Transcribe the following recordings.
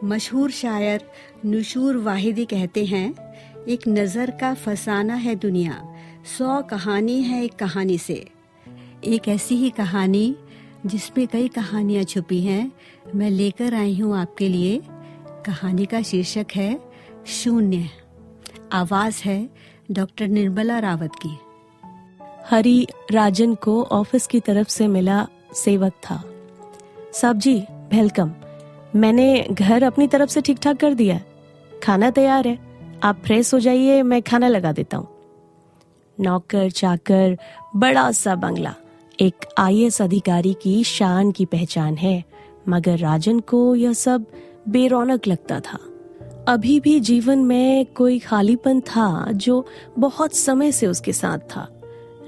मशहूर शायर नुशूर वाहिदी कहते हैं, एक नज़र का फसाना है दुनिया, 100 कहानी है एक कहानी से। एक ऐसी ही कहानी जिसमें कई कहानियाँ छुपी हैं, मैं लेकर आई हूँ आपके लिए। कहानी का शीर्षक है शून्य। आवाज़ है डॉक्टर निर्मला रावत की। हरी राजन को ऑफिस की तरफ से मिला सेवक था। साहब जी वेलकम, मैंने घर अपनी तरफ से ठीक ठाक कर दिया है, खाना तैयार है, आप फ्रेश हो जाइए, मैं खाना लगा देता हूँ। नौकर चाकर, बड़ा सा बंगला एक आईएएस अधिकारी की शान की पहचान है, मगर राजन को यह सब बेरौनक लगता था। अभी भी जीवन में कोई खालीपन था जो बहुत समय से उसके साथ था।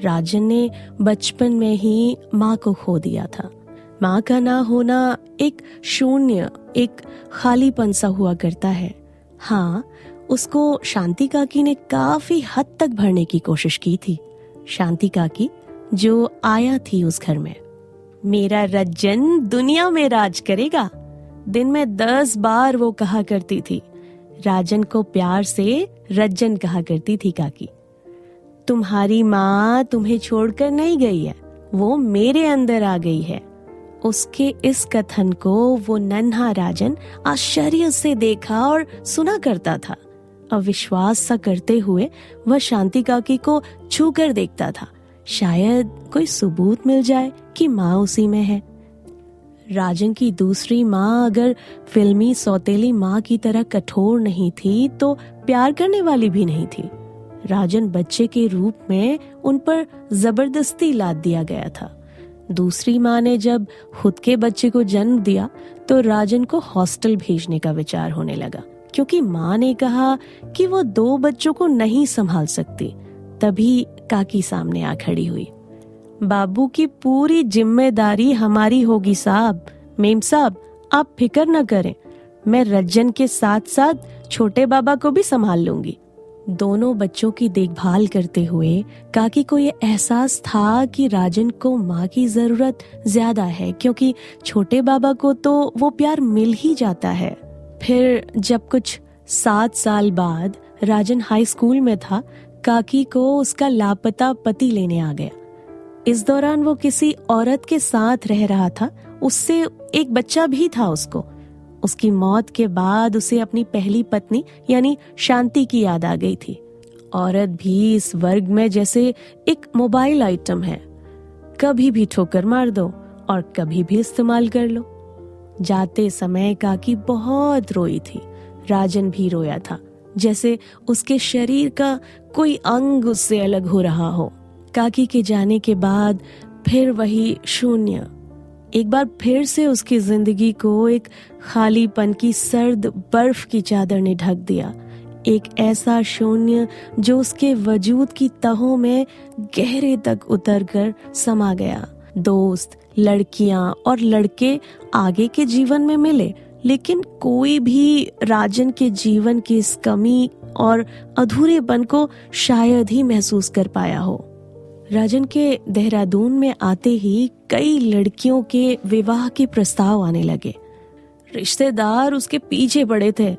राजन ने बचपन में ही माँ को खो दिया था। माँ का ना होना एक शून्य, एक खालीपन सा हुआ करता है। हाँ, उसको शांति काकी ने काफी हद तक भरने की कोशिश की थी। शांति काकी जो आया थी उस घर में। मेरा रज्जन दुनिया में राज करेगा, दिन में 10 बार वो कहा करती थी। राजन को प्यार से रज्जन कहा करती थी काकी। तुम्हारी माँ तुम्हें छोड़कर नहीं गई है, वो मेरे अंदर आ गई है। उसके इस कथन को वो नन्हा राजन आश्चर्य से देखा और सुना करता था। अविश्वास सा करते हुए वह शांति काकी को छू कर देखता था, शायद कोई सबूत मिल जाए कि माँ उसी में है। राजन की दूसरी माँ अगर फिल्मी सौतेली माँ की तरह कठोर नहीं थी तो प्यार करने वाली भी नहीं थी। राजन बच्चे के रूप में उन पर जबरदस्ती लाद दिया गया था। दूसरी माँ ने जब खुद के बच्चे को जन्म दिया तो राजन को हॉस्टल भेजने का विचार होने लगा, क्योंकि माँ ने कहा कि वो 2 बच्चों को नहीं संभाल सकती। तभी काकी सामने आ खड़ी हुई। बाबू की पूरी जिम्मेदारी हमारी होगी साहब। मेम साहब आप फिक्र न करें, मैं रज्जन के साथ साथ छोटे बाबा को भी संभाल लूंगी। दोनों बच्चों की देखभाल करते हुए काकी को ये एहसास था कि राजन को माँ की जरूरत ज्यादा है, क्योंकि छोटे बाबा को तो वो प्यार मिल ही जाता है। फिर जब कुछ 7 साल बाद राजन हाई स्कूल में था, काकी को उसका लापता पति लेने आ गया। इस दौरान वो किसी औरत के साथ रह रहा था, उससे एक बच्चा भी था उसको। उसकी मौत के बाद उसे अपनी पहली पत्नी यानी शांति की याद आ गई थी। औरत भी इस वर्ग में जैसे एक मोबाइल आइटम है, कभी भी ठोकर मार दो और कभी भी इस्तेमाल कर लो। जाते समय काकी बहुत रोई थी। राजन भी रोया था, जैसे उसके शरीर का कोई अंग उससे अलग हो रहा हो। काकी के जाने के बाद फिर वही शून्य। एक बार फिर से उसकी जिंदगी को एक खालीपन की सर्द बर्फ की चादर ने ढक दिया। एक ऐसा शून्य जो उसके वजूद की तहों में गहरे तक उतरकर समा गया। दोस्त, लड़कियां और लड़के आगे के जीवन में मिले, लेकिन कोई भी राजन के जीवन की इस कमी और अधूरेपन को शायद ही महसूस कर पाया हो। राजन के देहरादून में आते ही कई लड़कियों के विवाह के प्रस्ताव आने लगे। रिश्तेदार उसके पीछे पड़े थे।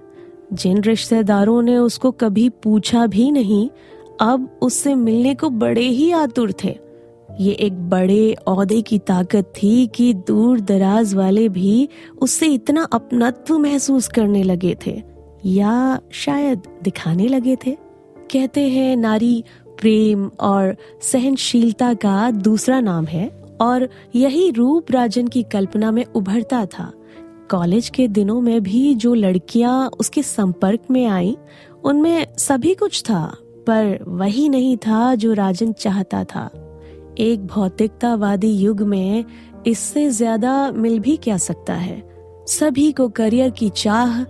जिन रिश्तेदारों ने उसको कभी पूछा भी नहीं, अब उससे मिलने को बड़े ही आतुर थे। ये एक बड़े ओहदे की ताकत थी कि दूर दराज वाले भी उससे इतना अपनत्व महसूस करने लगे थे, या शायद दिखाने लगे थे। कहते हैं नारी प्रेम और सहनशीलता का दूसरा नाम है, और यही रूप राजन की कल्पना में उभरता था। कॉलेज के दिनों में भी जो लड़कियां उसके संपर्क में आई, उनमें सभी कुछ था, पर वही नहीं था जो राजन चाहता था। एक भौतिकतावादी युग में इससे ज्यादा मिल भी क्या सकता है। सभी को करियर की चाह,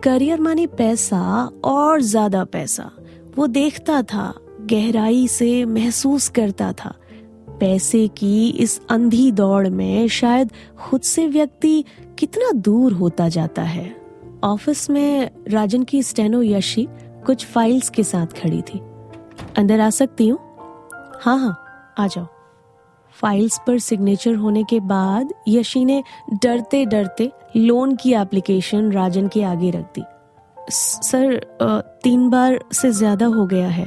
करियर माने पैसा और ज्यादा पैसा। वो देखता था, गहराई से महसूस करता था। पैसे की इस अंधी दौड़ में शायद खुद से व्यक्ति कितना दूर होता जाता है। ऑफिस में राजन की स्टेनो यशी कुछ फाइल्स के साथ खड़ी थी। अंदर आ सकती हूँ? हाँ, आ जाओ। फाइल्स पर सिग्नेचर होने के बाद यशी ने डरते डरते लोन की एप्लीकेशन राजन के आगे रख दी। सर 3 बार से ज्यादा हो गया है।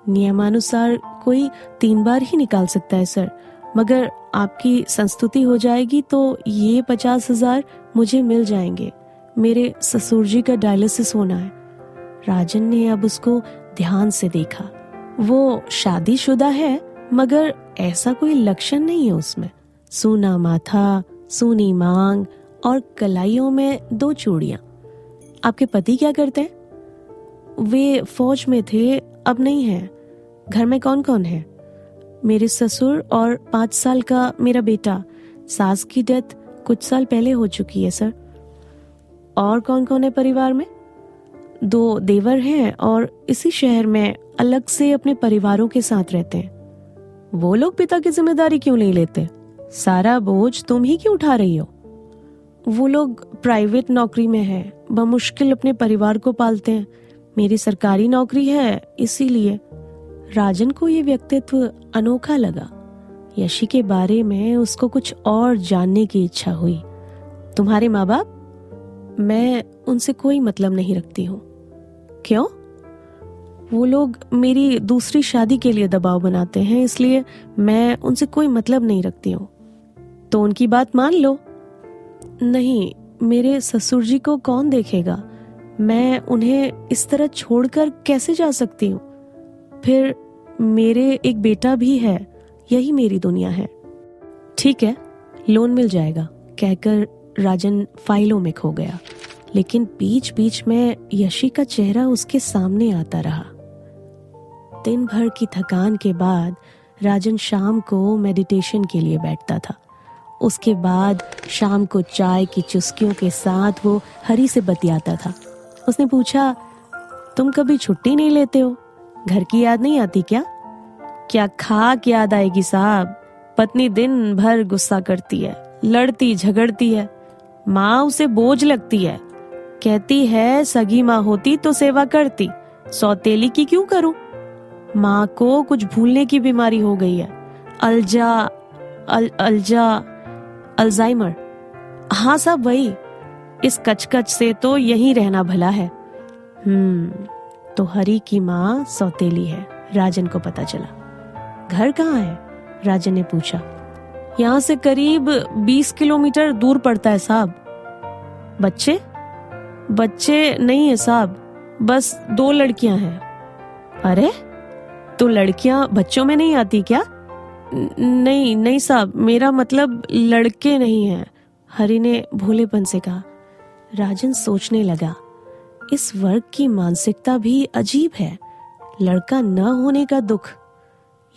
नियमानुसार कोई 3 बार ही निकाल सकता है सर, मगर आपकी संस्तुति हो जाएगी तो ये 50,000 मुझे मिल जाएंगे। मेरे ससुर जी का डायलिसिस होना है। राजन ने अब उसको ध्यान से देखा। वो शादीशुदा है, मगर ऐसा कोई लक्षण नहीं है उसमें। सूना माथा, सूनी मांग और कलाइयों में 2 चूड़ियां। आपके पति क्या करते हैं? वे फौज में थे, अब नहीं है। घर में कौन कौन है? मेरे ससुर और 5 साल का मेरा बेटा। सास की डेथ कुछ साल पहले हो चुकी है सर। और कौन कौन है परिवार में? 2 देवर हैं और इसी शहर में अलग से अपने परिवारों के साथ रहते हैं। वो लोग पिता की जिम्मेदारी क्यों नहीं लेते? सारा बोझ तुम ही क्यों उठा रही हो? वो लोग प्राइवेट नौकरी में हैं, बमुश्किल अपने परिवार को पालते हैं। मेरी सरकारी नौकरी है, इसीलिए। राजन को ये व्यक्तित्व अनोखा लगा। यशी के बारे में उसको कुछ और जानने की इच्छा हुई। तुम्हारे माँ बाप? मैं उनसे कोई मतलब नहीं रखती हूँ। क्यों? वो लोग मेरी दूसरी शादी के लिए दबाव बनाते हैं, इसलिए मैं उनसे कोई मतलब नहीं रखती हूँ। तो उनकी बात मान लो। नहीं, मेरे ससुर जी को कौन देखेगा? मैं उन्हें इस तरह छोड़कर कैसे जा सकती हूँ? फिर मेरे एक बेटा भी है, यही मेरी दुनिया है। ठीक है, लोन मिल जाएगा, कहकर राजन फाइलों में खो गया। लेकिन बीच बीच में यशी का चेहरा उसके सामने आता रहा। दिन भर की थकान के बाद राजन शाम को मेडिटेशन के लिए बैठता था। उसके बाद शाम को चाय की चुस्कियों के साथ वो हरी से बतियाता था। उसने पूछा, तुम कभी छुट्टी नहीं लेते हो? घर की याद नहीं आती क्या? क्या खाक याद आएगी साहब। पत्नी दिन भर गुस्सा करती है, लड़ती झगड़ती है। माँ उसे बोझ लगती है, कहती है सगी माँ होती तो सेवा करती, सौतेली की क्यों करूं? माँ को कुछ भूलने की बीमारी हो गई है, अल्जाइमर। हाँ साहब, वही। इस कचकच से तो यहीं रहना भला है। तो हरी की माँ सौतेली है, राजन को पता चला। घर कहाँ है? राजन ने पूछा। यहाँ से करीब 20 किलोमीटर दूर पड़ता है साहब। बच्चे? बच्चे नहीं है साहब, बस 2 लड़कियां हैं। अरे, तो लड़कियां बच्चों में नहीं आती क्या? नहीं साहब, मेरा मतलब लड़के नहीं हैं, हरी ने भोलेपन से कहा। राजन सोचने लगा, इस वर्ग की मानसिकता भी अजीब है। लड़का न होने का दुख,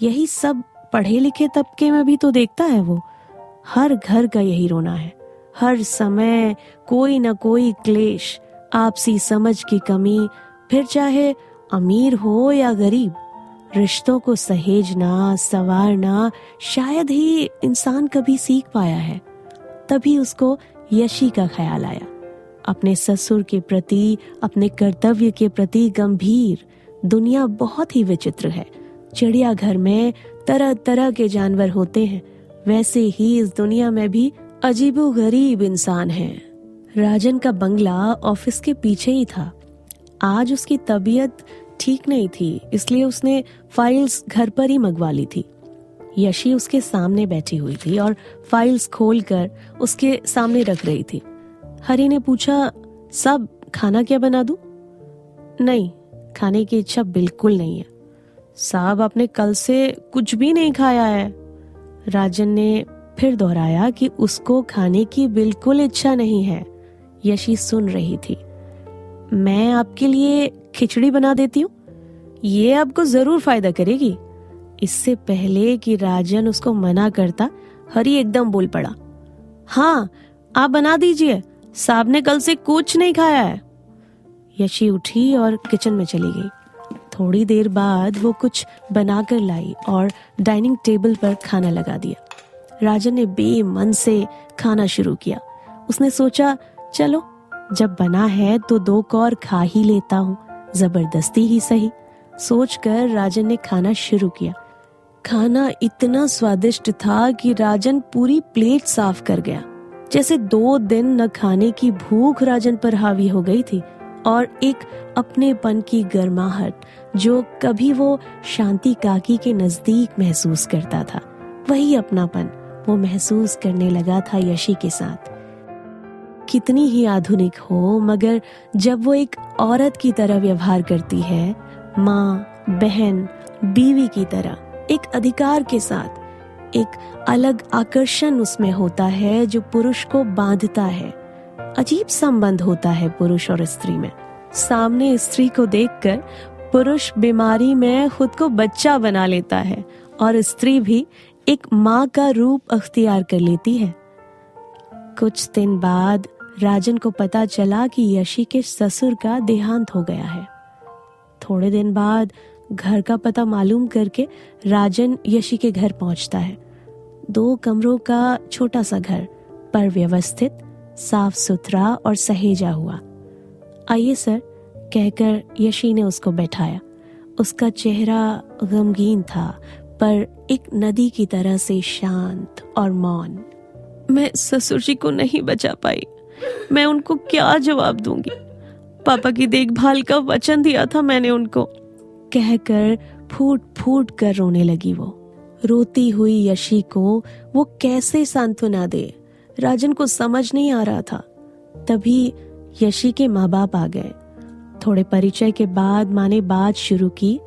यही सब पढ़े लिखे तबके में भी तो देखता है वो। हर घर का यही रोना है। हर समय कोई न कोई क्लेश, आपसी समझ की कमी, फिर चाहे अमीर हो या गरीब। रिश्तों को सहेजना, संवारना शायद ही इंसान कभी सीख पाया है। तभी उसको यशी का ख्याल आया। अपने ससुर के प्रति, अपने कर्तव्य के प्रति गंभीर। दुनिया बहुत ही विचित्र है। चिड़ियाघर में तरह तरह के जानवर होते हैं, वैसे ही इस दुनिया में भी अजीबोगरीब इंसान हैं। राजन का बंगला ऑफिस के पीछे ही था। आज उसकी तबीयत ठीक नहीं थी, इसलिए उसने फाइल्स घर पर ही मंगवा ली थी। यशी उसके सामने बैठी हुई थी और फाइल्स खोलकर उसके सामने रख रही थी। हरी ने पूछा, सब खाना क्या बना दूं? नहीं, खाने की इच्छा बिल्कुल नहीं है साहब, आपने कल से कुछ भी नहीं खाया है। राजन ने फिर दोहराया कि उसको खाने की बिल्कुल इच्छा नहीं है। यशी सुन रही थी। मैं आपके लिए खिचड़ी बना देती हूँ, ये आपको जरूर फायदा करेगी। इससे पहले कि राजन उसको मना करता, हरी एकदम बोल पड़ा, हाँ आप बना दीजिए, साहब ने कल से कुछ नहीं खाया है। यशी उठी और किचन में चली गई। थोड़ी देर बाद वो कुछ बनाकर लाई और डाइनिंग टेबल पर खाना लगा दिया। राजन ने बेमन से खाना शुरू किया। उसने सोचा, चलो जब बना है तो 2 कौर खा ही लेता हूँ, जबरदस्ती ही सही। सोचकर राजन ने खाना शुरू किया। खाना इतना स्वादिष्ट था कि राजन पूरी प्लेट साफ कर गया। जैसे 2 दिन न खाने की भूख राजन पर हावी हो गई थी और एक अपनेपन की गर्माहट जो कभी वो शांति काकी के नजदीक महसूस करता था, वही अपनापन वो महसूस करने लगा था यशी के साथ। कितनी ही आधुनिक हो, मगर जब वो एक औरत की तरह व्यवहार करती है, माँ, बहन, बीवी की तरह, एक अधिकार के साथ, एक अलग आकर्षण उसमें होता है जो पुरुष को बांधता है। अजीब संबंध होता है पुरुष और स्त्री में। सामने स्त्री को देखकर पुरुष बीमारी में खुद को बच्चा बना लेता है और स्त्री भी एक माँ का रूप अख्तियार कर लेती है। कुछ दिन बाद राजन को पता चला कि यशी के ससुर का देहांत हो गया है। थोड़े दिन बाद घर का पता मालूम करके राजन यशी के घर पहुंचता है। 2 कमरों का छोटा सा घर, पर व्यवस्थित, साफ सुथरा और सहेजा हुआ। आइए सर, कहकर यशी ने उसको बैठाया। उसका चेहरा गमगीन था, पर एक नदी की तरह से शांत और मौन। मैं ससुर जी को नहीं बचा पाई, मैं उनको क्या जवाब दूंगी? पापा की देखभाल का वचन दिया था मैंने उनको, कहकर फूट फूट कर रोने लगी वो। रोती हुई यशी को वो कैसे सांत्वना दे, राजन को समझ नहीं आ रहा था। तभी यशी के माँ बाप आ गए। थोड़े परिचय के बाद माँ ने बात शुरू की।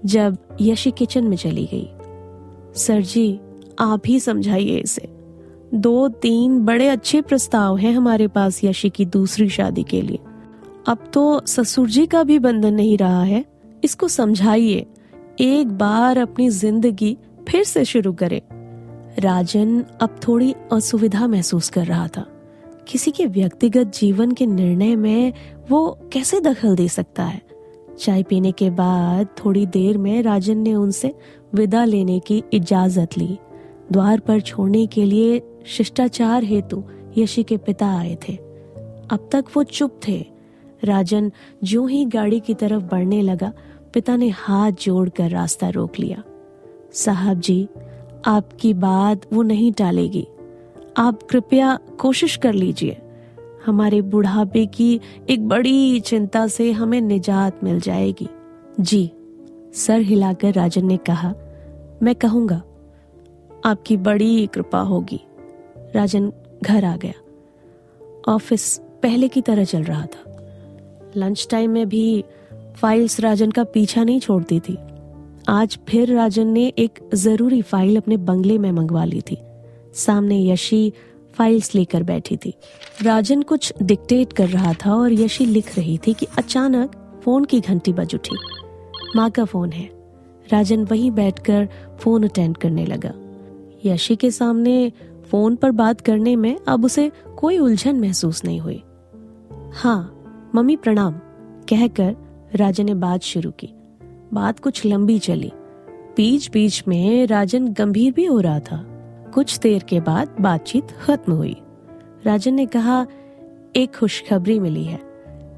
जब यशी किचन में चली गई, सर जी आप ही समझाइए इसे, 2-3 बड़े अच्छे प्रस्ताव हैं हमारे पास यशी की दूसरी शादी के लिए। अब तो ससुर जी का भी बंधन नहीं रहा है, इसको समझाइए, एक बार अपनी जिंदगी फिर से शुरू करे। राजन अब थोड़ी असुविधा महसूस कर रहा था। किसी के व्यक्तिगत जीवन के निर्णय में वो कैसे दखल दे सकता है? चाय पीने के बाद थोड़ी देर में राजन ने उनसे विदा लेने की इजाजत ली। द्वार पर छोड़ने के लिए शिष्टाचार हेतु यशी के पिता आए थे। अब तक वो चुप थे। राजन जो ही गाड़ी की तरफ बढ़ने लगा, पिता ने हाथ जोड़कर रास्ता रोक लिया। साहब जी, आपकी बात वो नहीं टालेगी, आप कृपया कोशिश कर लीजिए, हमारे बुढ़ापे की एक बड़ी चिंता से हमें निजात मिल जाएगी। जी, सर हिलाकर राजन ने कहा, मैं कहूंगा, आपकी बड़ी कृपा होगी। राजन घर आ गया। ऑफिस पहले की तरह चल रहा था। लंच टाइम में भी फाइल्स राजन का पीछा नहीं छोड़ती थी। आज फिर राजन ने एक जरूरी फाइल अपने बंगले में मंगवा ली थी। सामने यशी फाइल्स लेकर बैठी थी। राजन कुछ डिक्टेट कर रहा था और यशी लिख रही थी कि अचानक फोन की घंटी बज उठी। माँ का फोन है। राजन वहीं बैठकर फोन अटेंड करने लगा। यशी के सामने फोन पर बात करने में अब उसे कोई उलझन महसूस नहीं हुई। हाँ मम्मी प्रणाम, कहकर राजन ने बात शुरू की। बात कुछ लंबी चली। बीच बीच में राजन गंभीर भी हो रहा था। कुछ देर के बाद बातचीत खत्म हुई। राजन ने कहा, एक खुशखबरी मिली है,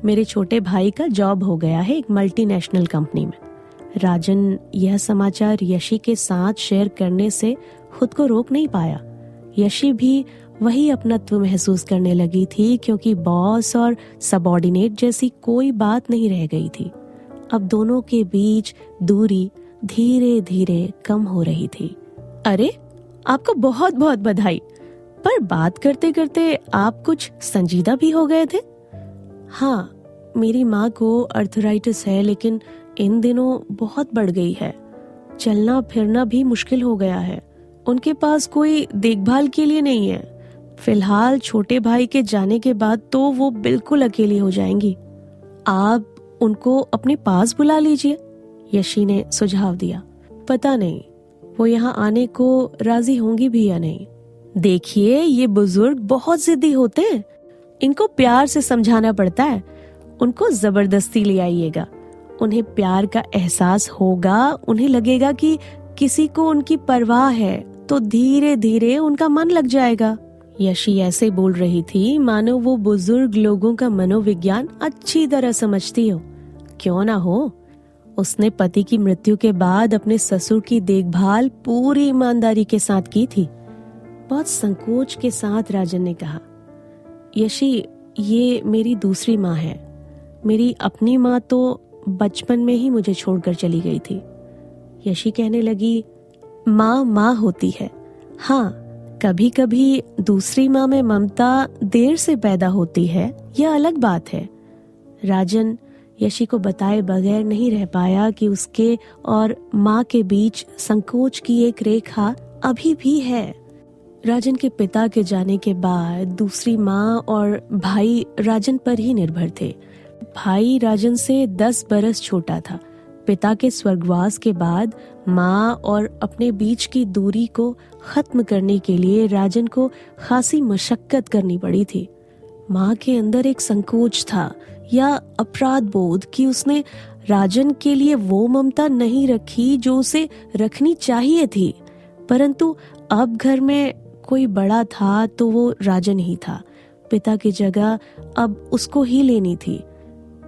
मेरे छोटे भाई का जॉब हो गया है एक मल्टीनेशनल कंपनी में। राजन यह समाचार यशी के साथ शेयर करने से खुद को रोक नहीं पाया। यशी भी वही अपनत्व महसूस करने लगी थी, क्योंकि बॉस और सबऑर्डिनेट जैसी कोई बात नहीं रह गई थी। अब दोनों के बीच दूरी धीरे धीरे कम हो रही थी। अरे, आपको बहुत बहुत बधाई, पर बात करते करते आप कुछ संजीदा भी हो गए थे। हाँ, मेरी माँ को अर्थराइटिस है, लेकिन इन दिनों बहुत बढ़ गई है। चलना फिरना भी मुश्किल हो गया है। उनके पास कोई देखभाल के लिए नहीं है। फिलहाल छोटे भाई के जाने के बाद तो वो बिल्कुल अकेली हो जाएंगी। आप उनको अपने पास बुला लीजिए, यशी ने सुझाव दिया। पता नहीं वो यहाँ आने को राजी होंगी भी या नहीं। देखिए, ये बुजुर्ग बहुत जिद्दी होते हैं, इनको प्यार से समझाना पड़ता है। उनको जबरदस्ती ले आइएगा। उन्हें प्यार का एहसास होगा, उन्हें लगेगा कि किसी को उनकी परवाह है, तो धीरे धीरे उनका मन लग जाएगा। यशी ऐसे बोल रही थी मानो वो बुजुर्ग लोगों का मनोविज्ञान अच्छी तरह समझती हो। क्यों ना हो, उसने पति की मृत्यु के बाद अपने ससुर की देखभाल पूरी ईमानदारी के साथ की थी। बहुत संकोच के साथ राजन ने कहा, यशी, ये मेरी दूसरी माँ है। मेरी अपनी माँ तो बचपन में ही मुझे छोड़कर चली गई थी। यशी कहने लगी, माँ माँ होती है, हाँ, कभी कभी दूसरी माँ में ममता देर से पैदा होती है, यह अलग बात है। राजन यशी को बताए बगैर नहीं रह पाया कि उसके और माँ के बीच संकोच की एक रेखा अभी भी है। राजन के पिता के जाने के बाद दूसरी माँ और भाई राजन पर ही निर्भर थे। भाई राजन से 10 बरस छोटा था। पिता के स्वर्गवास के बाद माँ और अपने बीच की दूरी को खत्म करने के लिए राजन को खासी मशक्कत करनी पड़ी थी। माँ के अंदर एक संकोच था या अपराध बोध कि उसने राजन के लिए वो ममता नहीं रखी जो उसे रखनी चाहिए थी। परंतु अब घर में कोई बड़ा था तो वो राजन ही था। पिता की जगह अब उसको ही लेनी थी।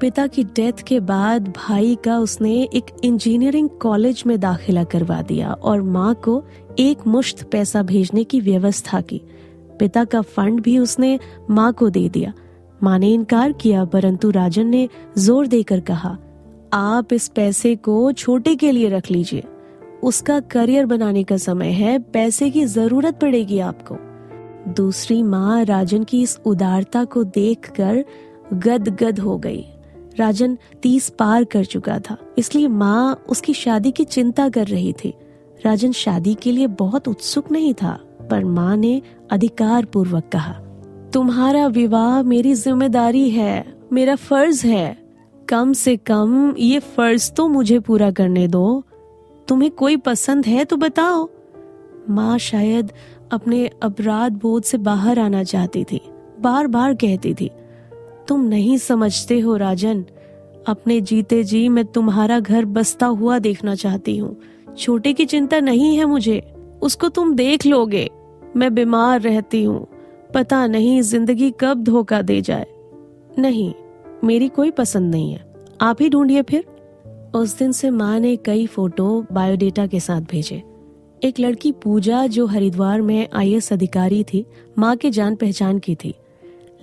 पिता की डेथ के बाद भाई का उसने एक इंजीनियरिंग कॉलेज में दाखिला करवा दिया और माँ को एक मुश्त पैसा भेजने की व्यवस्था की। पिता का फंड भी उसने माँ को दे दिया। माँ ने इनकार किया, परंतु राजन ने जोर देकर कहा, आप इस पैसे को छोटे के लिए रख लीजिए, उसका करियर बनाने का समय है, पैसे की जरूरत पड़ेगी आपको। दूसरी माँ राजन की इस उदारता को देखकर गदगद हो गई। राजन 30 पार कर चुका था, इसलिए माँ उसकी शादी की चिंता कर रही थी। राजन शादी के लिए बहुत उत्सुक नहीं था, पर माँ ने अधिकार पूर्वक कहा, तुम्हारा विवाह मेरी जिम्मेदारी है, मेरा फर्ज है। कम से कम ये फर्ज तो मुझे पूरा करने दो। तुम्हें कोई पसंद है तो बताओ। माँ शायद अपने अपराध बोध से बाहर आना चाहती थी। बार बार कहती थी, तुम नहीं समझते हो राजन, अपने जीते जी मैं तुम्हारा घर बसता हुआ देखना चाहती हूँ। छोटे की चिंता नहीं है मुझे, उसको तुम देख लोगे। मैं बीमार रहती हूँ, पता नहीं जिंदगी कब धोखा दे जाए। नहीं, मेरी कोई पसंद नहीं है, आप ही ढूंढिए फिर। उस दिन से माँ ने कई फोटो बायोडेटा के साथ भेजे। एक लड़की पूजा जो हरिद्वार में IAS अधिकारी थी, माँ के जान पहचान की थी।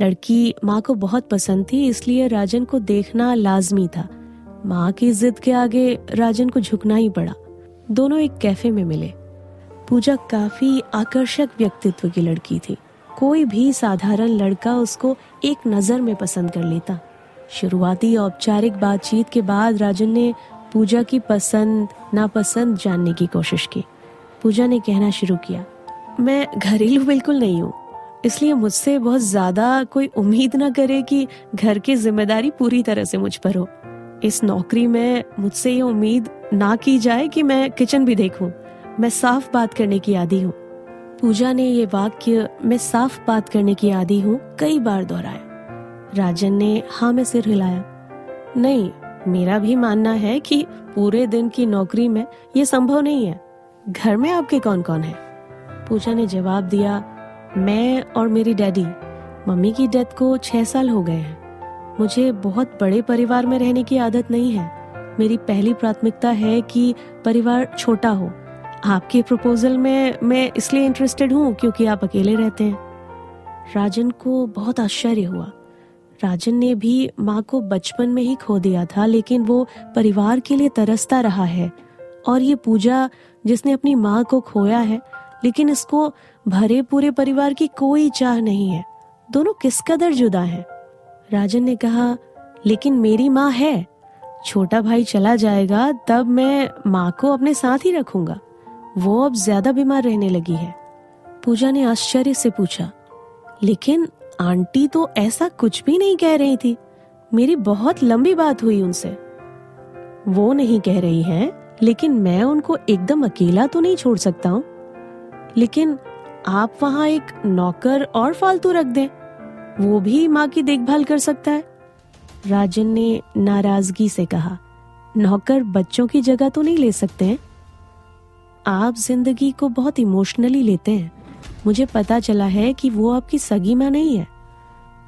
लड़की माँ को बहुत पसंद थी, इसलिए राजन को देखना लाजमी था। माँ की जिद के आगे राजन को झुकना ही पड़ा। दोनों एक कैफे में मिले। पूजा काफी आकर्षक व्यक्तित्व की लड़की थी। कोई भी साधारण लड़का उसको एक नजर में पसंद कर लेता। शुरुआती औपचारिक बातचीत के बाद राजन ने पूजा की पसंद नापसंद जानने की कोशिश की। पूजा ने कहना शुरू किया, मैं घरेलू बिल्कुल नहीं हूँ, इसलिए मुझसे बहुत ज्यादा कोई उम्मीद ना करे कि घर की जिम्मेदारी पूरी तरह से मुझ पर हो। इस नौकरी में मुझसे ये उम्मीद ना की जाए कि मैं किचन भी देखूं। मैं साफ बात करने की आदी हूँ। पूजा ने ये वाक्य मैं साफ बात करने की आदी हूँ कई बार दोहराया। राजन ने हाँ में सिर हिलाया। नहीं, मेरा भी मानना है कि पूरे दिन की नौकरी में ये संभव नहीं है। घर में आपके कौन कौन है? पूजा ने जवाब दिया, मैं और मेरी डैडी। मम्मी की डेथ को 6 साल हो गए हैं। मुझे बहुत बड़े परिवार में रहने की आदत नहीं है। मेरी पहली प्राथमिकता है कि परिवार छोटा हो। आपके प्रपोजल में मैं इसलिए इंटरेस्टेड हूँ क्योंकि आप अकेले रहते हैं। राजन को बहुत आश्चर्य हुआ। राजन ने भी माँ को बचपन में ही खो दिया था, लेकिन वो परिवार के लिए तरसता रहा है। और ये पूजा जिसने अपनी माँ को खोया है, लेकिन इसको भरे पूरे परिवार की कोई चाह नहीं है। दोनों किस कदर जुदा हैं। राजन ने कहा, लेकिन मेरी माँ है। छोटा भाई चला जाएगा तब मैं माँ को अपने साथ ही रखूंगा। वो अब ज्यादा बीमार रहने लगी है। पूजा ने आश्चर्य से पूछा, लेकिन आंटी तो ऐसा कुछ भी नहीं कह रही थी। मेरी बहुत लंबी बात हुई उनसे। वो नहीं कह रही हैं, लेकिन मैं उनको एकदम अकेला तो नहीं छोड़ सकता हूँ। लेकिन आप वहाँ एक नौकर और फालतू रख दें, वो भी माँ की देखभाल कर सकता है। राजन ने नाराजगी से कहा, नौकर बच्चों की जगह तो नहीं ले सकते हैं। आप जिंदगी को बहुत इमोशनली लेते हैं। मुझे पता चला है कि वो आपकी सगी माँ नहीं है।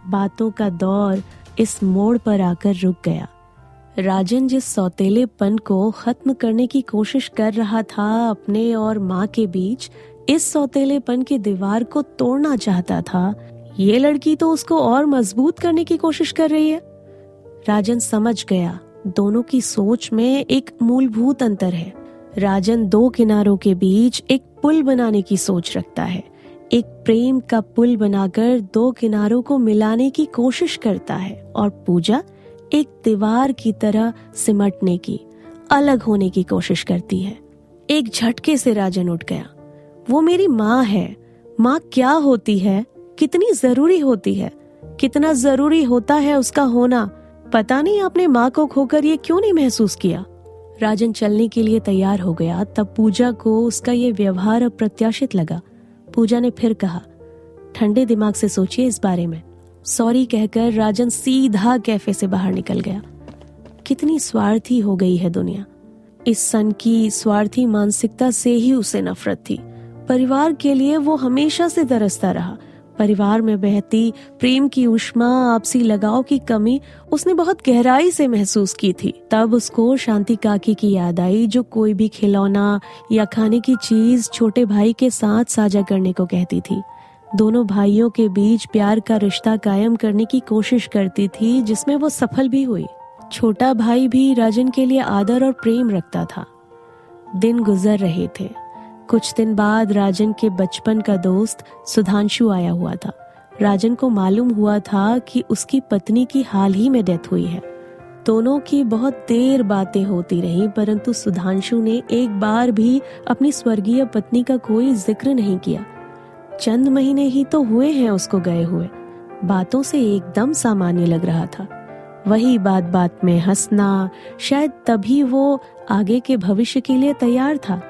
बातों का दौर इस मोड़ पर आकर रुक गया। राजन जिस सौतेलेपन को खत्म करने की कोशिश कर रहा था अपने और माँ के बीच, इस सौतेलेपन की दीवार को तोड़ना चाहता था। ये लड़की तो उसको और मजबूत करने की कोशिश कर रही है। राजन समझ गया दोनों की सोच में एक मूलभूत अंतर है। राजन दो किनारों के बीच एक पुल बनाने की सोच रखता है, एक प्रेम का पुल बनाकर दो किनारों को मिलाने की कोशिश करता है, और पूजा एक दीवार की तरह सिमटने की, अलग होने की कोशिश करती है। एक झटके से राजन उठ गया। वो मेरी माँ है। माँ क्या होती है, कितनी जरूरी होती है, कितना जरूरी होता है उसका होना। पता नहीं आपने माँ को खोकर ये क्यों नहीं महसूस किया। राजन चलने के लिए तैयार हो गया, तब पूजा को उसका ये व्यवहार अप्रत्याशित लगा। पूजा ने फिर कहा, ठंडे दिमाग से सोचिए इस बारे में। सॉरी कहकर राजन सीधा कैफे से बाहर निकल गया। कितनी स्वार्थी हो गई है दुनिया। इस सन की स्वार्थी मानसिकता से ही उसे नफरत थी। परिवार के लिए वो हमेशा से तरसता रहा। परिवार में बहती प्रेम की ऊष्मा, आपसी लगाव की कमी उसने बहुत गहराई से महसूस की थी। तब उसको शांति काकी की याद आई, जो कोई भी खिलौना या खाने की चीज छोटे भाई के साथ साझा करने को कहती थी। दोनों भाइयों के बीच प्यार का रिश्ता कायम करने की कोशिश करती थी, जिसमें वो सफल भी हुई। छोटा भाई भी राजन के लिए आदर और प्रेम रखता था। दिन गुजर रहे थे। कुछ दिन बाद राजन के बचपन का दोस्त सुधांशु आया हुआ था। राजन को मालूम हुआ था कि उसकी पत्नी की हाल ही में डेथ हुई है। दोनों की बहुत देर बातें होती रहीं, परंतु सुधांशु ने एक बार भी अपनी स्वर्गीय पत्नी का कोई जिक्र नहीं किया। चंद महीने ही तो हुए हैं उसको गए हुए। बातों से एकदम सामान्य लग रहा था। वही बात बात में हंसना, शायद तभी वो आगे के भविष्य के लिए तैयार था।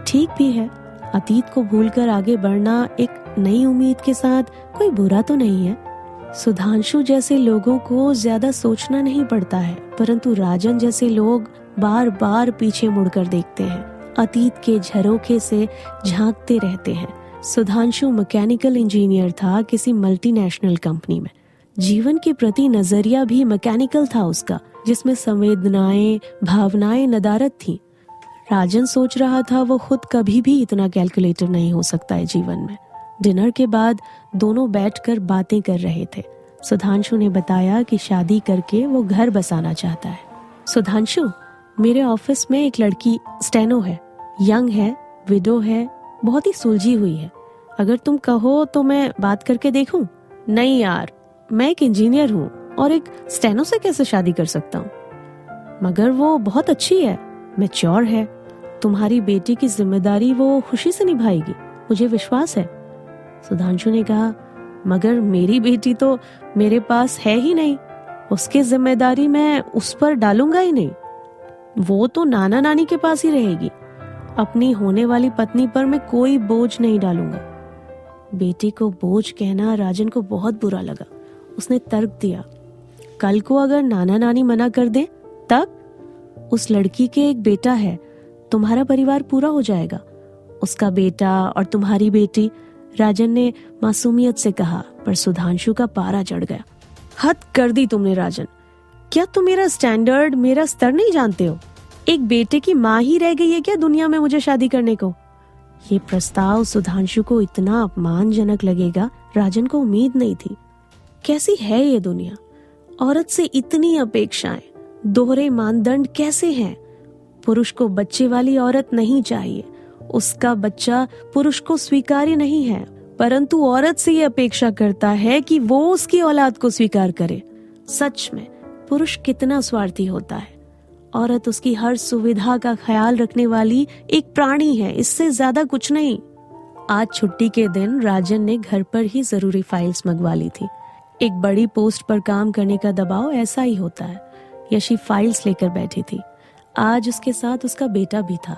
ठीक भी है, अतीत को भूलकर आगे बढ़ना एक नई उम्मीद के साथ कोई बुरा तो नहीं है। सुधांशु जैसे लोगों को ज्यादा सोचना नहीं पड़ता है, परंतु राजन जैसे लोग बार बार पीछे मुड़कर देखते हैं, अतीत के झरोखे से झांकते रहते हैं। सुधांशु मैकेनिकल इंजीनियर था किसी मल्टीनेशनल कंपनी में। जीवन के प्रति नजरिया भी मैकेनिकल था उसका, जिसमें संवेदनाएं, भावनाएं नदारद थी। राजन सोच रहा था वो खुद कभी भी इतना कैलकुलेटर नहीं हो सकता है जीवन में। डिनर के बाद दोनों बैठकर बातें कर रहे थे। सुधांशु ने बताया कि शादी करके वो घर बसाना चाहता है। सुधांशु, मेरे ऑफिस में एक लड़की स्टेनो है, यंग है, विडो है, बहुत ही सुलझी हुई है। अगर तुम कहो तो मैं बात करके देखूं? नहीं यार, मैं एक इंजीनियर हूँ और एक स्टेनो से कैसे शादी कर सकता हूँ? मगर वो बहुत अच्छी है, मैच्योर है। तुम्हारी बेटी की जिम्मेदारी वो खुशी से निभाएगी, मुझे विश्वास है। सुधांशु ने कहा, मगर मेरी बेटी तो मेरे पास है ही नहीं, उसकी जिम्मेदारी मैं उस पर डालूंगा ही नहीं। वो तो नाना नानी के पास ही रहेगी। अपनी होने वाली पत्नी पर मैं कोई बोझ नहीं डालूंगा। बेटी को बोझ कहना राजन को बहुत बुरा लगा। उसने तर्क दिया, कल को अगर नाना नानी मना कर दे तब? उस लड़की के एक बेटा है, तुम्हारा परिवार पूरा हो जाएगा। उसका बेटा और तुम्हारी बेटी, राजन ने मासूमियत से कहा, पर सुधांशु का पारा चढ़ गया। हद कर दी तुमने राजन, क्या तुम मेरा स्टैंडर्ड, मेरा स्तर नहीं जानते हो? एक बेटे की माँ ही रह गई है क्या दुनिया में मुझे शादी करने को? ये प्रस्ताव सुधांशु को इतना अपमानजनक लगेगा, राजन को उम्मीद नहीं थी। कैसी है ये दुनिया? औरत से इतनी अपेक्षाएं, दोहरे मानदंड कैसे हैं? पुरुष को बच्चे वाली औरत नहीं चाहिए, उसका बच्चा पुरुष को स्वीकार्य नहीं है, परंतु औरत से ये अपेक्षा करता है कि वो उसकी औलाद को स्वीकार करे। सच में पुरुष कितना स्वार्थी होता है। औरत उसकी हर सुविधा का ख्याल रखने वाली एक प्राणी है, इससे ज्यादा कुछ नहीं। आज छुट्टी के दिन राजन ने घर पर ही जरूरी फाइल्स मंगवा ली थी। एक बड़ी पोस्ट पर काम करने का दबाव ऐसा ही होता है। यशी फाइल्स लेकर बैठी थी। आज उसके साथ उसका बेटा भी था।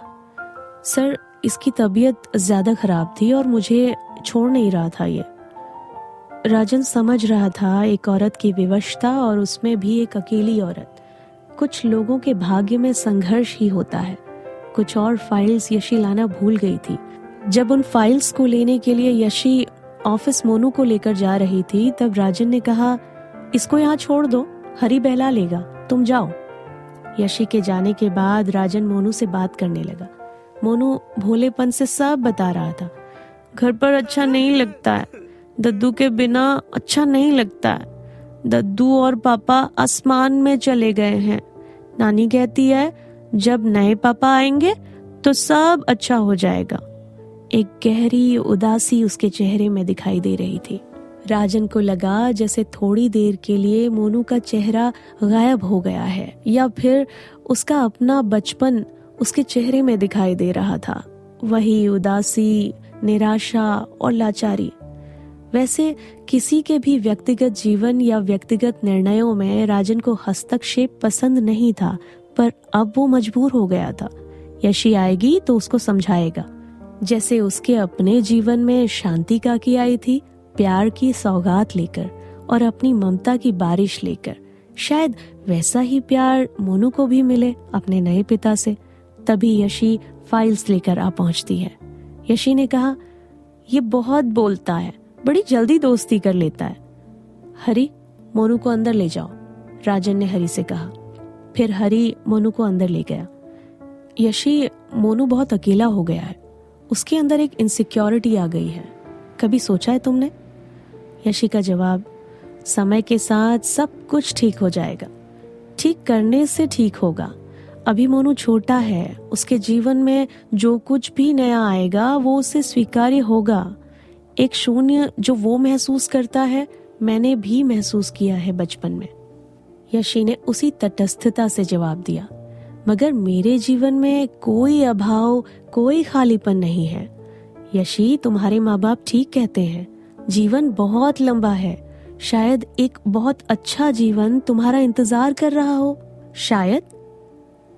सर, इसकी तबीयत ज्यादा खराब थी और मुझे छोड़ नहीं रहा था ये। राजन समझ रहा था एक औरत की विवशता, और उसमें भी एक अकेली औरत। कुछ लोगों के भाग्य में संघर्ष ही होता है। कुछ और फाइल्स यशी लाना भूल गई थी। जब उन फाइल्स को लेने के लिए यशी ऑफिस मोनू को लेकर जा रही थी, तब राजन ने कहा, इसको यहाँ छोड़ दो, हरी बहला लेगा, तुम जाओ। यशी के जाने के बाद राजन मोनू से बात करने लगा। मोनू भोलेपन से सब बता रहा था। घर पर अच्छा नहीं लगता है, दद्दू के बिना अच्छा नहीं लगता है, दद्दू और पापा आसमान में चले गए हैं। नानी कहती है जब नए पापा आएंगे तो सब अच्छा हो जाएगा। एक गहरी उदासी उसके चेहरे में दिखाई दे रही थी। राजन को लगा जैसे थोड़ी देर के लिए मोनू का चेहरा गायब हो गया है, या फिर उसका अपना बचपन उसके चेहरे में दिखाई दे रहा था। वही उदासी, निराशा और लाचारी। वैसे किसी के भी व्यक्तिगत जीवन या व्यक्तिगत निर्णयों में राजन को हस्तक्षेप पसंद नहीं था, पर अब वो मजबूर हो गया था। यशी आएगी तो उसको समझाएगा, जैसे उसके अपने जीवन में शांति काकी आई थी, प्यार की सौगात लेकर और अपनी ममता की बारिश लेकर। शायद वैसा ही प्यार मोनू को भी मिले अपने नए पिता से। तभी यशी फाइल्स लेकर आ पहुंचती है। यशी ने कहा, ये बहुत बोलता है, बड़ी जल्दी दोस्ती कर लेता है। हरी, मोनू को अंदर ले जाओ, राजन ने हरी से कहा। फिर हरी मोनू को अंदर ले गया। यशी, मोनू बहुत अकेला हो गया है, उसके अंदर एक इनसिक्योरिटी आ गई है, कभी सोचा है तुमने? यशी का जवाब, समय के साथ सब कुछ ठीक हो जाएगा, ठीक करने से ठीक होगा। अभी मोनू छोटा है, उसके जीवन में जो कुछ भी नया आएगा वो उसे स्वीकार्य होगा। एक शून्य जो वो महसूस करता है, मैंने भी महसूस किया है बचपन में। यशी ने उसी तटस्थता से जवाब दिया, मगर मेरे जीवन में कोई अभाव, कोई खालीपन नहीं है। यशी, तुम्हारे माँ बाप ठीक कहते हैं, जीवन बहुत लंबा है। शायद एक बहुत अच्छा जीवन तुम्हारा इंतजार कर रहा हो। शायद।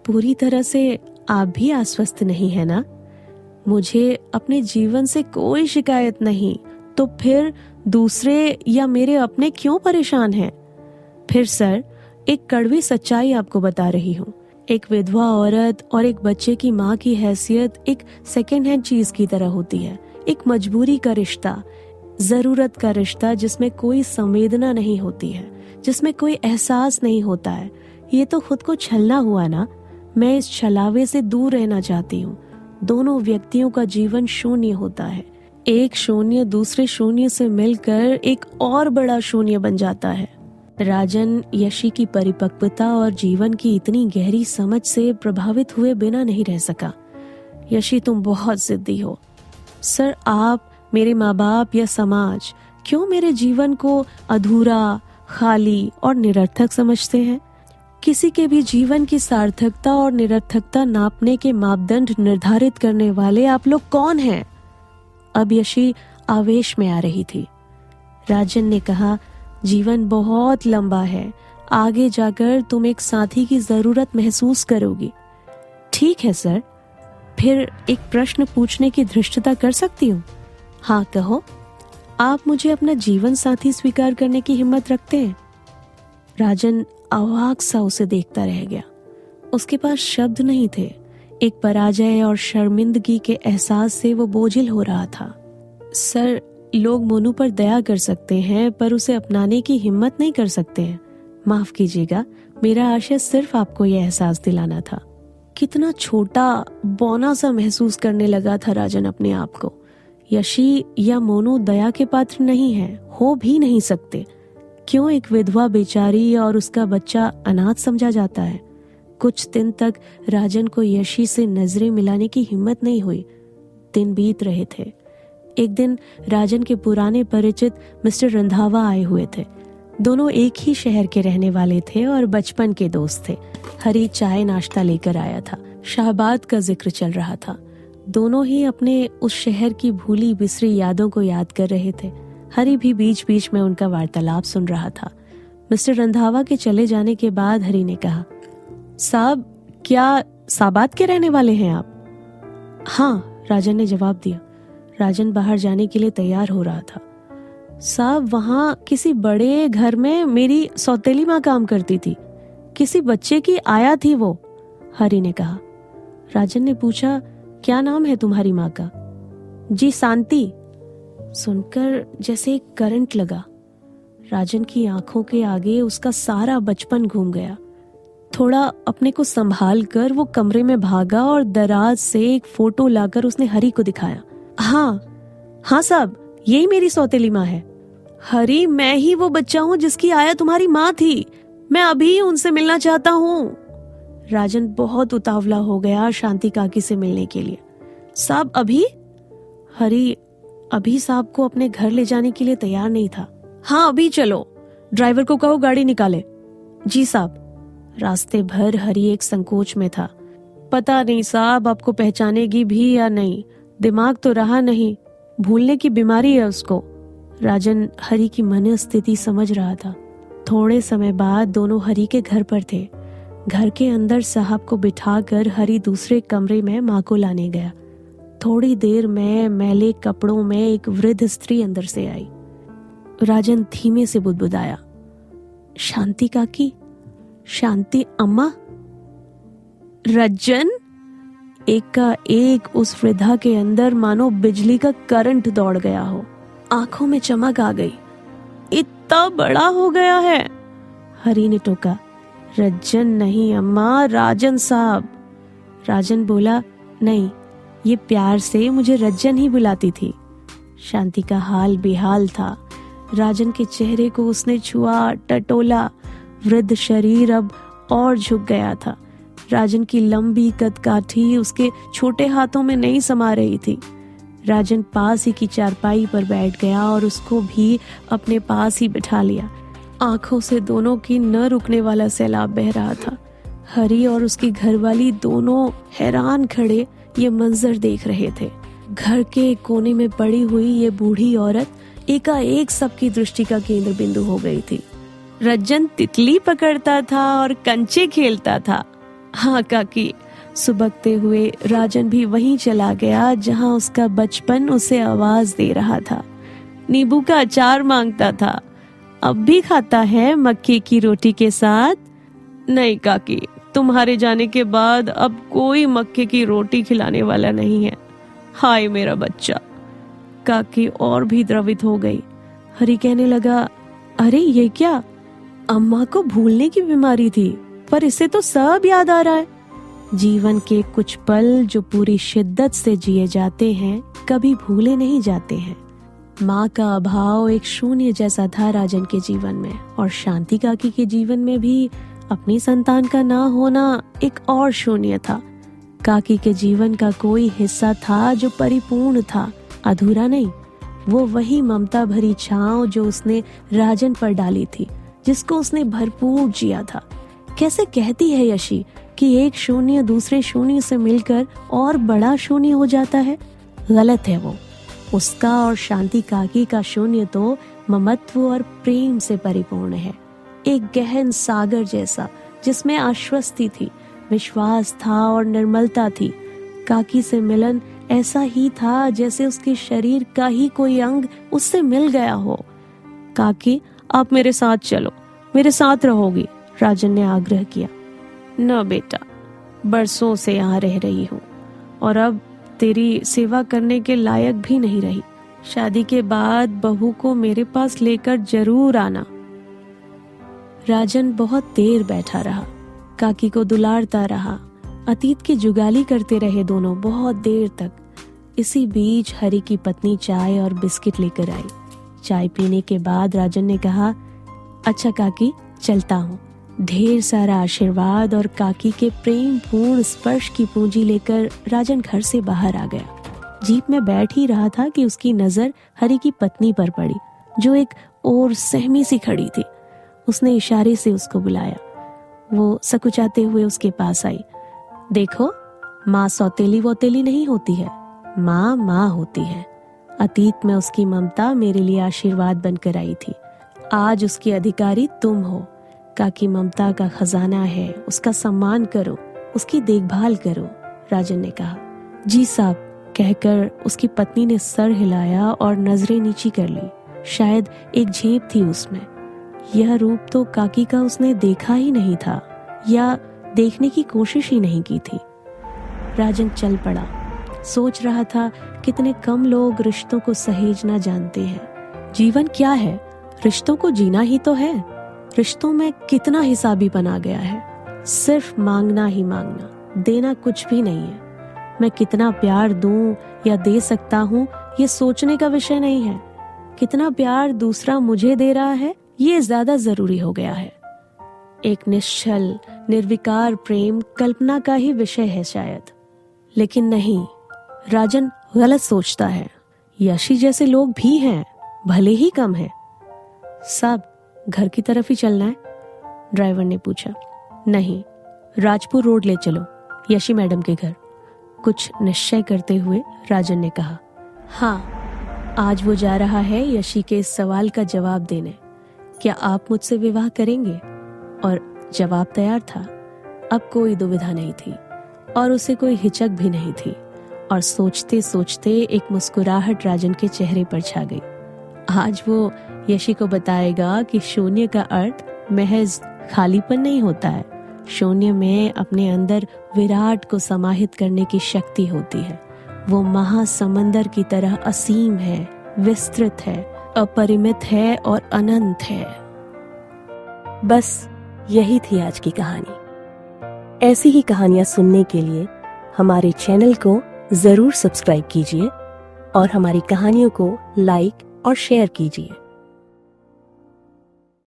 पूरी तरह से आप भी आश्वस्त नहीं है ना? मुझे अपने जीवन से कोई शिकायत नहीं, तो फिर दूसरे या मेरे अपने क्यों परेशान हैं? फिर सर, एक कड़वी सच्चाई आपको बता रही हूँ। एक विधवा औरत और एक बच्चे की माँ की हैसियत एक सेकेंड हैंड चीज की तरह होती है। एक मजबूरी का रिश्ता, जरूरत का रिश्ता, जिसमें कोई संवेदना नहीं होती है, जिसमें कोई एहसास नहीं होता है। ये तो खुद को छलना हुआ ना। मैं इस छलावे से दूर रहना चाहती हूँ। दोनों व्यक्तियों का जीवन शून्य होता है। एक शून्य दूसरे शून्य से मिलकर एक और बड़ा शून्य बन जाता है। राजन यशी की परिपक्वता और जीवन की इतनी गहरी समझ से प्रभावित हुए बिना नहीं रह सका। यशी, तुम बहुत जिद्दी हो। सर, आप, मेरे माँ बाप या समाज क्यों मेरे जीवन को अधूरा, खाली और निरर्थक समझते हैं? किसी के भी जीवन की सार्थकता और निरर्थकता नापने के मापदंड निर्धारित करने वाले आप लोग कौन हैं? अब यशी आवेश में आ रही थी। राजन ने कहा, जीवन बहुत लंबा है, आगे जाकर तुम एक साथी की जरूरत महसूस करोगी। ठीक है सर, फिर एक प्रश्न पूछने की धृष्टता कर सकती हूँ? हाँ, कहो। आप मुझे अपना जीवन साथी स्वीकार करने की हिम्मत रखते हैं? राजन अवाक सा उसे देखता रह गया। उसके पास शब्द नहीं थे। एक पराजय और शर्मिंदगी के एहसास से वो बोझिल हो रहा था। सर, लोग मोनू पर दया कर सकते हैं, पर उसे अपनाने की हिम्मत नहीं कर सकते हैं। माफ कीजिएगा, मेरा आशय सिर्फ आपको यह एहसास दिलाना था। कितना छोटा, बौना सा महसूस करने लगा था राजन अपने आप को। यशी या मोनू दया के पात्र नहीं है, हो भी नहीं सकते। क्यों एक विधवा बेचारी और उसका बच्चा अनाथ समझा जाता है? कुछ दिन तक राजन को यशी से नजरें मिलाने की हिम्मत नहीं हुई। दिन बीत रहे थे। एक दिन राजन के पुराने परिचित मिस्टर रंधावा आए हुए थे। दोनों एक ही शहर के रहने वाले थे और बचपन के दोस्त थे। हरी चाय नाश्ता लेकर आया था। शाहबाद का जिक्र चल रहा था। दोनों ही अपने उस शहर की भूली बिसरी यादों को याद कर रहे थे। हरी भी बीच बीच में उनका वार्तालाप सुन रहा था। मिस्टर रंधावा के चले जाने के बाद हरी ने कहा, साहब, क्या साबाद के रहने वाले हैं आप? हाँ, राजन ने जवाब दिया। राजन बाहर जाने के लिए तैयार हो रहा था। साहब, वहाँ किसी बड़े घर में मेरी सौतेली माँ काम करती थी। किसी बच्चे की आया थी वो, हरी ने कहा। राजन ने पूछा, क्या नाम है तुम्हारी माँ का? जी, शांति। सुनकर जैसे एक करंट लगा। राजन की आंखों के आगे उसका सारा बचपन घूम गया। थोड़ा अपने को संभाल कर वो कमरे में भागा और दराज से एक फोटो लाकर उसने हरी को दिखाया। हाँ साहब, यही मेरी सौतेली माँ है। हरी, मैं ही वो बच्चा हूँ जिसकी आया तुम्हारी माँ थी। मैं अभी उनसे मिलना चाहता हूँ। राजन बहुत उतावला हो गया शांति काकी से मिलने के लिए। साहब अभी? हरी अभी साहब को अपने घर ले जाने के लिए तैयार नहीं था। हाँ अभी चलो, ड्राइवर को कहो गाड़ी निकाले। जी साहब। रास्ते भर हरी एक संकोच में था। पता नहीं साहब आपको पहचानेगी भी या नहीं, दिमाग तो रहा नहीं, भूलने की बीमारी है उसको। राजन हरी की मनस्थिति समझ रहा था। थोड़े समय बाद दोनों हरी के घर पर थे। घर के अंदर साहब को बिठाकर हरी दूसरे कमरे में माँ को लाने गया। थोड़ी देर में मैले कपड़ों में एक वृद्ध स्त्री अंदर से आई। राजन धीमे से बुदबुदाया, शांति काकी, शांति अम्मा। रजन, एक का एक उस वृद्धा के अंदर मानो बिजली का करंट दौड़ गया हो। आंखों में चमक आ गई। इतना बड़ा हो गया है? हरी ने टोका। रजन नहीं अम्मा, राजन साहब। राजन बोला, नहीं, ये प्यार से मुझे रजन ही बुलाती थी। शांति का हाल बेहाल था। राजन के चेहरे को उसने छुआ, टटोला। वृद्ध शरीर अब और झुक गया था। राजन की लंबी कदकाठी उसके छोटे हाथों में नहीं समा रही थी। राजन पास ही की चारपाई पर बैठ गया और उसको भी अपने पास ही बिठा लिया। आंखों से दोनों की न रुकने वाला सैलाब बह रहा था। हरी और उसकी घरवाली दोनों हैरान खड़े ये मंजर देख रहे थे। घर के कोने में पड़ी हुई ये बूढ़ी औरत एकाएक सबकी दृष्टि का केंद्र बिंदु हो गई थी। रजन तितली पकड़ता था और कंचे खेलता था। हाँ काकी, सुबकते हुए राजन भी वहीं चला गया जहां उसका बचपन उसे आवाज दे रहा था। नींबू का अचार मांगता था। अब भी खाता है मक्के की रोटी के साथ? नहीं काकी, तुम्हारे जाने के बाद अब कोई मक्के की रोटी खिलाने वाला नहीं है। हाय मेरा बच्चा। काकी और भी द्रवित हो गई। हरी कहने लगा, अरे ये क्या? अम्मा को भूलने की बीमारी थी, पर इसे तो सब याद आ रहा है। जीवन के कुछ पल जो पूरी शिद्दत से जिए जाते हैं कभी भूले नहीं जाते हैं। माँ का अभाव एक शून्य जैसा था राजन के जीवन में, और शांति काकी के जीवन में भी अपनी संतान का ना होना एक और शून्य था। काकी के जीवन का कोई हिस्सा था जो परिपूर्ण था, अधूरा नहीं। वो वही ममता भरी छांव जो उसने राजन पर डाली थी, जिसको उसने भरपूर जिया था। कैसे कहती है यशी कि एक शून्य दूसरे शून्य से मिलकर और बड़ा शून्य हो जाता है? गलत है वो। उसका और शांति काकी का शून्य तो ममत्व और प्रेम से परिपूर्ण है, एक गहन सागर जैसा जिसमें आश्वस्ति थी, विश्वास था और निर्मलता थी। काकी से मिलन ऐसा ही था जैसे उसके शरीर का ही कोई अंग उससे मिल गया हो। काकी, आप मेरे साथ चलो, मेरे साथ रहोगी, राजन ने आग्रह किया। न बेटा, बरसों से यहाँ रह रही हूँ और अब तेरी सेवा करने के लायक भी नहीं रही। शादी के बाद बहू को मेरे पास लेकर जरूर आना। राजन बहुत देर बैठा रहा, काकी को दुलारता रहा। अतीत की जुगाली करते रहे दोनों बहुत देर तक। इसी बीच हरी की पत्नी चाय और बिस्किट लेकर आई। चाय पीने के बाद राजन ने कहा, अच्छा काकी, चलता हूँ। ढेर सारा आशीर्वाद और काकी के प्रेम पूर्ण स्पर्श की पूंजी लेकर राजन घर से बाहर आ गया। जीप में बैठ ही रहा था कि उसकी नजर हरी की पत्नी पर पड़ी, जो एक और सहमी सी खड़ी थी। उसने इशारे से उसको बुलाया। वो सकुचाते हुए उसके पास आई। देखो, माँ सौतेली वोतेली नहीं होती है, माँ माँ होती है। अतीत में उसकी ममता मेरे लिए आशीर्वाद बनकर आई थी, आज उसकी अधिकारी तुम हो। काकी ममता का खजाना है, उसका सम्मान करो, उसकी देखभाल करो, राजन ने कहा। जी साहब, कहकर उसकी पत्नी ने सर हिलाया और नजरें नीची कर ली। शायद एक झेप थी उसमें। यह रूप तो काकी का उसने देखा ही नहीं था, या देखने की कोशिश ही नहीं की थी। राजन चल पड़ा। सोच रहा था कितने कम लोग रिश्तों को सहेजना जानते हैं। जीवन क्या है? रिश्तों को जीना ही तो है। रिश्तों में कितना हिसाबी बना गया है। सिर्फ मांगना ही मांगना, देना कुछ भी नहीं है। मैं कितना प्यार दूं या दे सकता हूँ ये सोचने का विषय नहीं है। कितना प्यार दूसरा मुझे दे रहा है ये ज्यादा जरूरी हो गया है। एक निश्चल निर्विकार प्रेम कल्पना का ही विषय है शायद। लेकिन नहीं, राजन गलत सोचता है। यशी जैसे लोग भी हैं, भले ही कम हैं। सब घर की तरफ ही चलना है? ड्राइवर ने पूछा। नहीं, राजपुर रोड ले चलो, यशी मैडम के घर, कुछ निश्चय करते हुए राजन ने कहा। हाँ, आज वो जा रहा है यशी के इस सवाल का जवाब देने। क्या आप मुझसे विवाह करेंगे? और जवाब तैयार था। अब कोई दुविधा नहीं थी और उसे कोई हिचक भी नहीं थी। और सोचते सोचते एक मुस्कुराहट राजन के चेहरे पर छा गई। आज वो यशी को बताएगा कि शून्य का अर्थ महज खालीपन नहीं होता है। शून्य में अपने अंदर विराट को समाहित करने की शक्ति होती है। वो महासमंदर की तरह असीम है, विस्तृत है, अपरिमित है और अनंत है। बस यही थी आज की कहानी। ऐसी ही कहानियां सुनने के लिए हमारे चैनल को जरूर सब्सक्राइब कीजिए और हमारी कहानियों को लाइक और शेयर कीजिए।